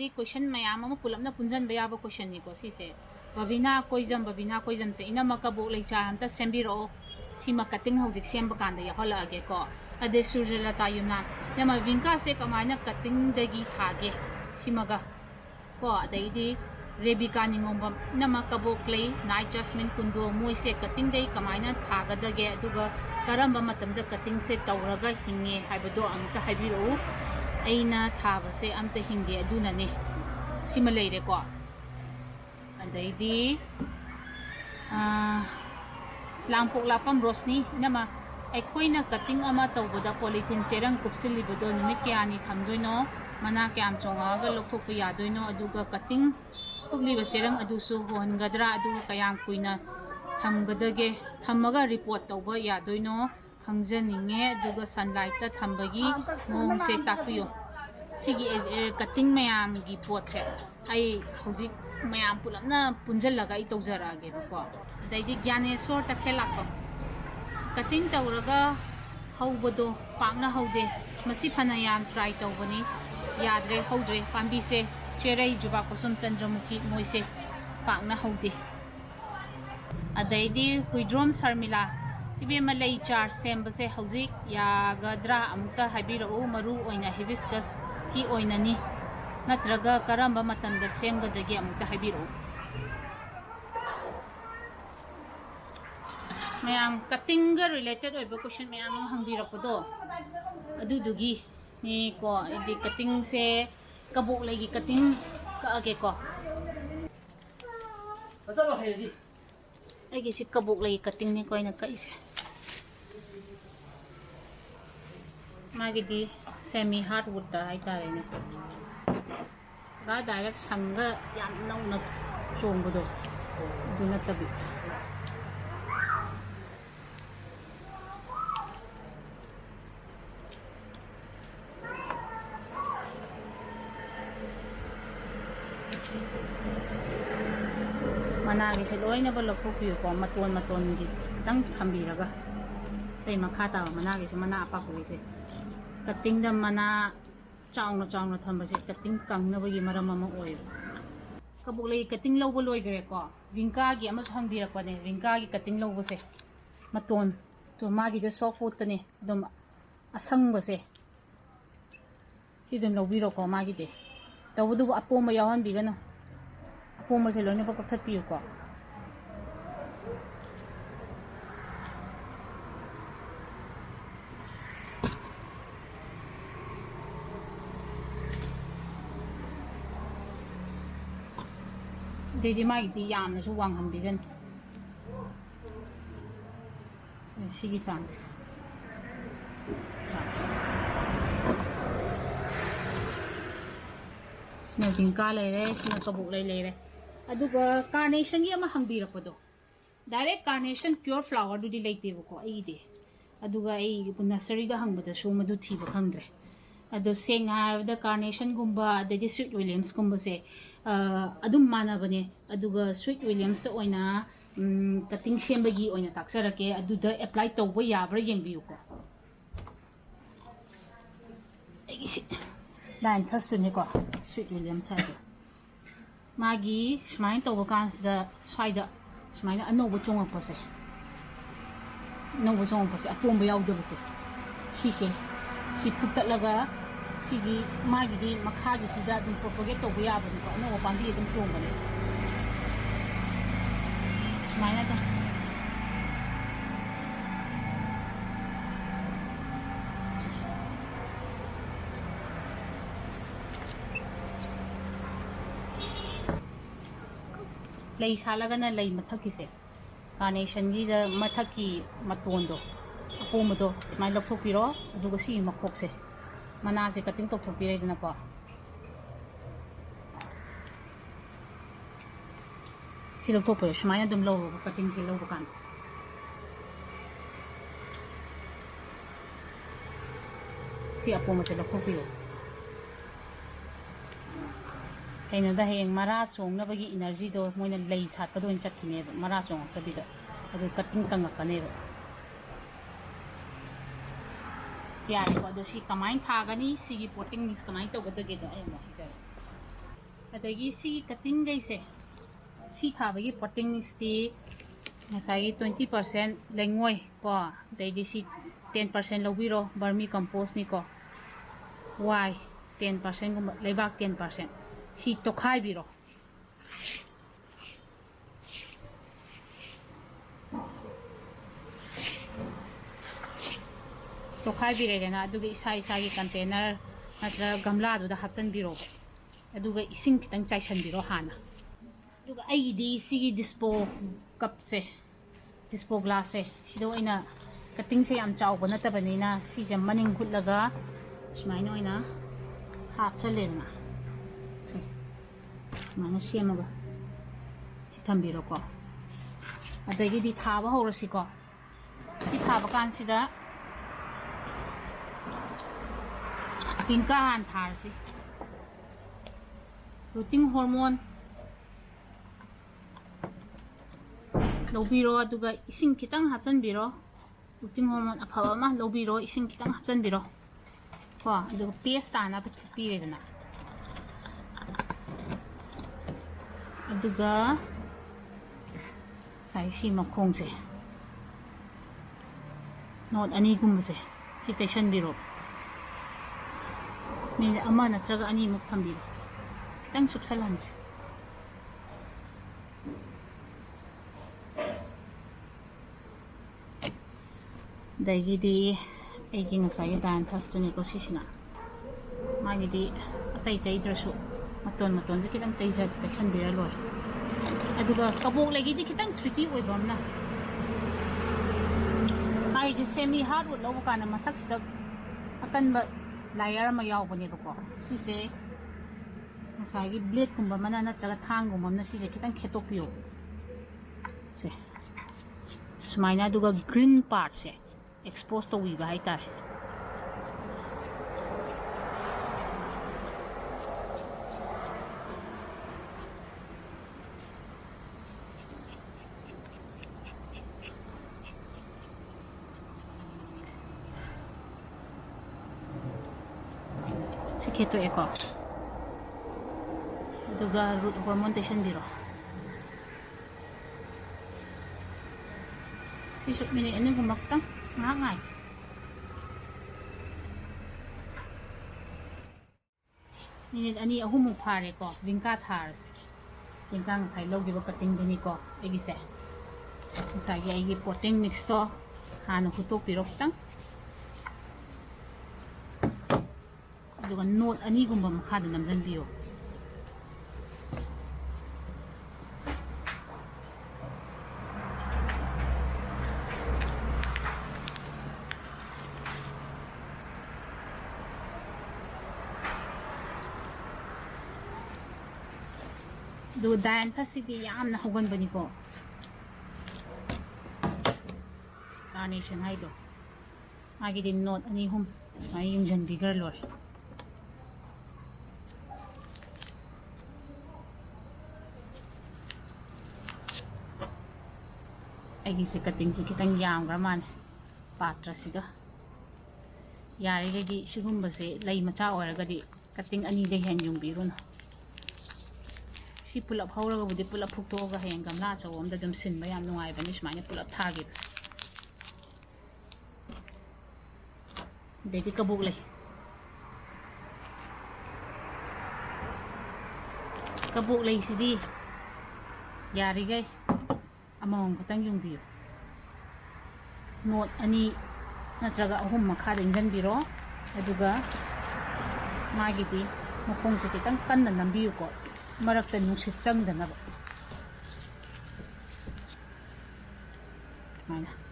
the question ma'am अमा पुलपना पुंजन बयाबो question निको सिसे बबिना कोइजम से इनमा कबोक लेचा हमता सेम्बिरो सिमा कटिंग हौजिक सेम्ब कांदा याहलागे को अदे सूर्यलता युना नमा विंका से कमाइना कटिंग दगी थागे सिमगा को अदैदी रेबिका निंगोंबम नमा कबोक्ले नाइट जस्मिन कुंदो मोइसे कटिंग दे कमाइना थागदगे अदुगा करंबा मतमदा कटिंग से तौरगा हिंगे हाइबदो अमता हाइबिरो अइना थाबसे अमता हिंगे अदुनाने सिमा लेरे को अदैदी लांपोक लापम रोशनी नमा अखोइना कटिंग अमा तौबदा पॉलिथीन चेरंग कुपसिलिबदो नुमित कयानी थमदोइनो मना क्याम चोंगागा लोथोकप यादोइनो अदुगा कटिंग कुपलिबा चेरंग अदुसु होनगदरा अदुगा कयाम कुइना थमगदगे थमगा रिपोर्ट तौबा यादोइनो खंगजनिंगे अदुगा सनलाइट ता थमबगी मोंगसे तापियो सिगी कटिंग मयाम गी पोटसे आई हौजिक मयाम पुलपना पुंजलगा इ तौजरागे बको अदैदी ज्ञानेश्वर तखेलाको कटिंग तौरगा हौबदो पांगना हौदे मसी फना याम ट्राई तौबनी याद्रे हौद्रे पांबीसे चेरै जुबा कोसुम चंद्रमुखी मोइसे पांगना हौदे अदैदी हुइड्रोम शर्मिला इबे मलई चार सेम्बसे हौजिक यागद्रा अमुक्ता हाइबिरो मरु ओइना हिबिस्कस की ओइनानी नत्रगा करंबा मतंदा सेमगदगे अमुक्ता हाइबिरो ma'am cutting related question ma'am हंगीरपदो अदुदुगी नि को इदी कटिंग से कबोक्लेगी कटिंग कागे को बतलो हेदी आगे से कबोक्लेगी कटिंग ने कोइना कइसे मागिदी सेमी हार्डवुड दा हाइतारेने रा डायरेक्ट संग याम नौना चोंबदो दुना तबि मनागी से लोइना बलफोकियो को मतोन गी तंग थंबीरगा कई मखा ता मनागी से मना अपाकुई से कटिंग द मना चाउना थंबसे कटिंग कंगनबगी मरम अमा ओय कबोक्लेगी कटिंग लौब लोइगरे को विंका गी अमस हंगबीरपने विंका गी कटिंग लौबसे मतोन तो मागी द सॉफ्ट फूड तने दम असंगबसे सिदम लौबीरो को मागी दे तवदु अपोम यावन बिगनो अपोम से लोइना बकथत पियो को देदी मागी यामनसु वांगहम बिगन सिगी सांग सिना विंका लेरे सिना कबोक्ले लेरे अदुगा कार्नेशन गी अमा हंगबीरपदो डायरेक्ट कार्नेशन प्योर फ्लावर दुदी लेतेबको आइदे अदुगा आई नर्सरी दा हंगबदा सु मदु थीबा खंगद्रे अदो सेंग हारबदा कार्नेशन गुंबा अदगी स्वीट विलियम्स गुंबा से अदुम मानबने अदुगा स्वीट विलियम्स ओइना कटिंग सेंबगी ओइना ताक्सरके अदुदा अप्लाई तौबा याब्रा येंबियुको आइगी लाइन थसुनेको स्वीट विलियम्स हाइदो मागी स्माइन तौबा कांसदा स्वाइदा स्माइन अनोबो चोंगपसे अपोंबा यावदबसे सिसे सी फुक्तलगा सिगी मागी मखागी सिदा अदुम प्रोपोगेट तौबा याबनिको अनोबो पांबी अदुम चोंगबने स्माइन दा लई सालगना लई मथकी से कार्नेशन गी द मथकी मतोंदो अपोमदो स्माइल लौथोपिरो अदुगा सी मखोक से मना से कटिंग तौथोपिरेदना को सी लौथोपो स्माइल अदुम लो कटिंग से लो कान सी अपोमसे लौथोपिरो कहीं हेंग मरा चोंगनबगी इनर्जी दो मोइना लई सातपदो इन चटकिने मरा चोंगतबिदा अदु कटिंग तंगकने यारे को अदु सी कमाइन थागनी सिगी पोटिंग मिक्स कमाइन तौगदगे दो अय मो हिजर adagi si cutting gaise si thabagi potting mix ti ngasai 20% lengoi ko adagi si 10% lobiro vermi compost ni ko y 10% gum leibak 10% si tokhai biro tokhai bire na aduga isa gi container natra gamla du da hapsan biro aduga ising kitang chaishan biro hana aduga ai di sigi dispo cup se dispo glass se sido ina cutting se am chaw bana ta banina si je maning khutlaga sumaino ina hapsalena se mano semaga si thambiro ko adagi di thaba horasi ko di thaba kan sida pinkahan tharsi rooting hormone lobiro aduga ising kitang hapsan biro rooting hormone aphaba ma lobiro ising kitang hapsan biro ko aduga paste ana pire dana aduga sai si makhong se not ani gumbase si tension biro min ama natraga ani muk thambiro tang supsalan se daigidi aigi ngasai dan thastuni ko sisina magidi tai drasu maton se kitang taizat tension bira loi aduga kabok lagi di kitang tricky oi bomna ai di semi hardwood lo kana mathak sida akan ba layer ma yaw bani ko sise nasagi blade kumba mana na traga thang gumam na sise kitang khetok piyo se sumaina duga green part se exposed to wi ba hai tar keto eko duga root fermentation biro si sup mini ini gumaktang ngais minit ani ahum phare ko wingka thars wingka ngasai logi ba cutting dini ko egise ngasai agi potting mix to hanu hutok biro tang aduga note ani gumba makhada namjan biyo do dan tasidi yamna hugan bani ko carnation haido agi din note ani hum ay yung jan bigger lor aigi se cutting si kitang yam graman patra siga yari gadi sigumba se lai macha oiragadi cutting ani de hen yung birun si pulap hawraga budi pulap phuktoga hen gamla chawom da dum sin mayam nungai bani smaine pulap thagi dedi kaboklei sidi yari gai among kutang yung biyo note ani natraga ahum makhada injan biro aduga magiti mukong se kitang kanna nambiyo ko marakta nungsit changdana ba mana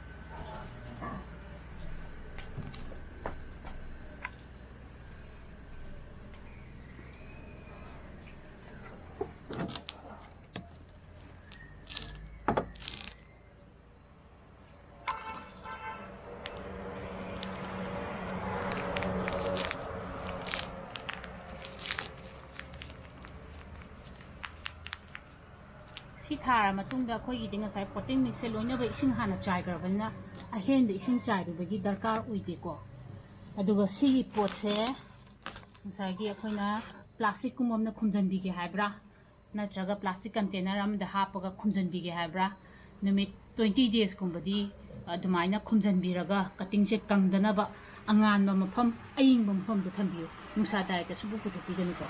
si thara matungda khoi gi dinga sai potting mix se loina ba ising hana chai garabna a hen de ising chai du bagi darkar uide ko aduga si pot se sai gi akhoina plastic kumomna khumjanbige haibra natraga plastic container amda hapaga khumjanbige haibra numit 20 days kumbadi adumaina khumjanbiraga cutting se kangdanaba angan ma mafam aying mafam da thambiyo nusa dai ta subu ku thupigani ko